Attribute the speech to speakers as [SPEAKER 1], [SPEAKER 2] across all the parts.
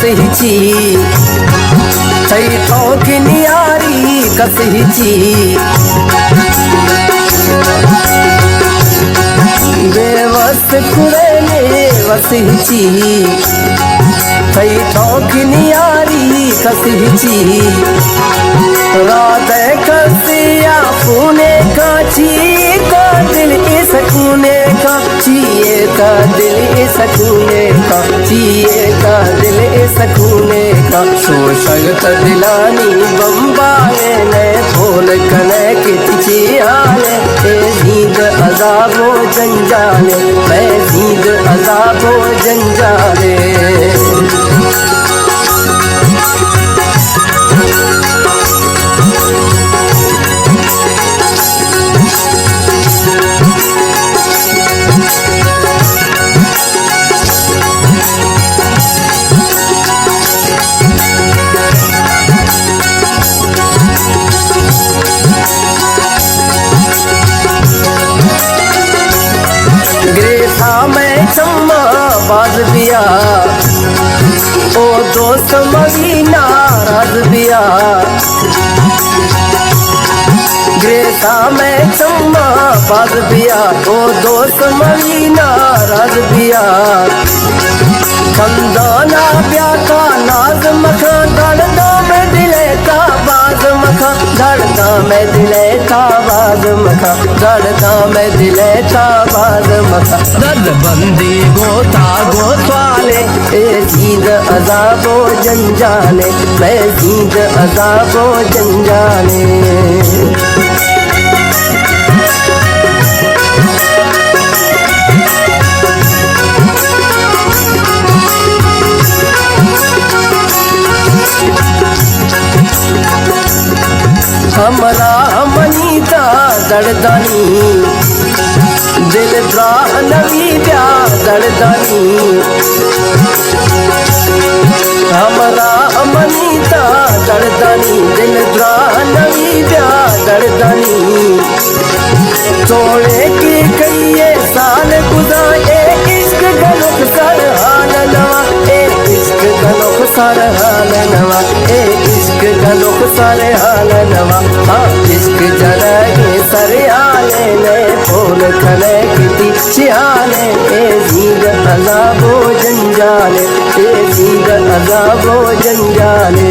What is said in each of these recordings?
[SPEAKER 1] कसहिची थई ठोक नियारी कसहिची बेवस कुरेने वसहिची थई ठोक नियारी कसहिची रात कसिया पुणे का चीता दिल इस कुने का चिए का दिल इस कुने का चिए का दिल इस कुने का शोषक दिलानी बम्बाए ने फूल कने कितची आने ए जीद अजाबो जंजाले मैं जीद अजाबो जंजाले मैं चम्मा बाज बिया ओ दोस्त मगी नाराज बिया ग्रेसा में चम्मा बाज बिया ओ दोस्त मगी नाराज बिया खंदाना ब्या का नाज मखा दर्दा में दिले का बाज मखा दर्दा में दिले का बाज मखा दर्दा में दिले का बाज मखा दर्द बंदी गोता गोतवाले ए जीद अजाबो जंजाले मैं जीद अजाबो जंजाले हमरा मनीता दर्दानी दिल द्राह नवी ब्या दर्दानी हमरा मनीता दर्दानी दिल द्राह नवी ब्या दर्दानी तोड़े के कई साल गुजारे इश्क गलत सर हाल नवा ए इश्क गलत सर हाल नवा ए इश्क गलत सर हाल नवा हाँ इश्क जलगे सर आले ने फूल खले किती चियाले ए जीद अजाबो जंजाले ए जीद अजाबो जंजाले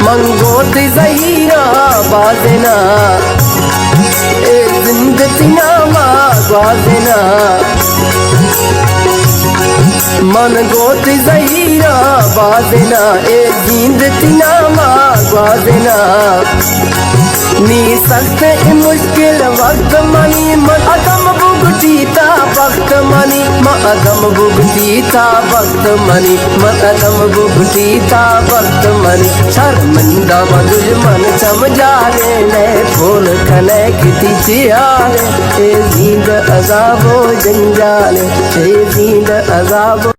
[SPEAKER 1] मंगोत ज़हीरा बाजना ए जिंदतिना बाजना मन गोत ज़हीरा बाजना ए जिंदतिना बाजना नी सख्त मुश्किल वक्त मनी अदम भुगतीता वक्त मनी अदम भुगतीता वक्त मनी अदम भुगतीता वक्त मनी शर्मिंदा दुश्मन समझाले ने फूल खले किती चियाले ए जीद अजाबो जंजाले ए जीद अजाबो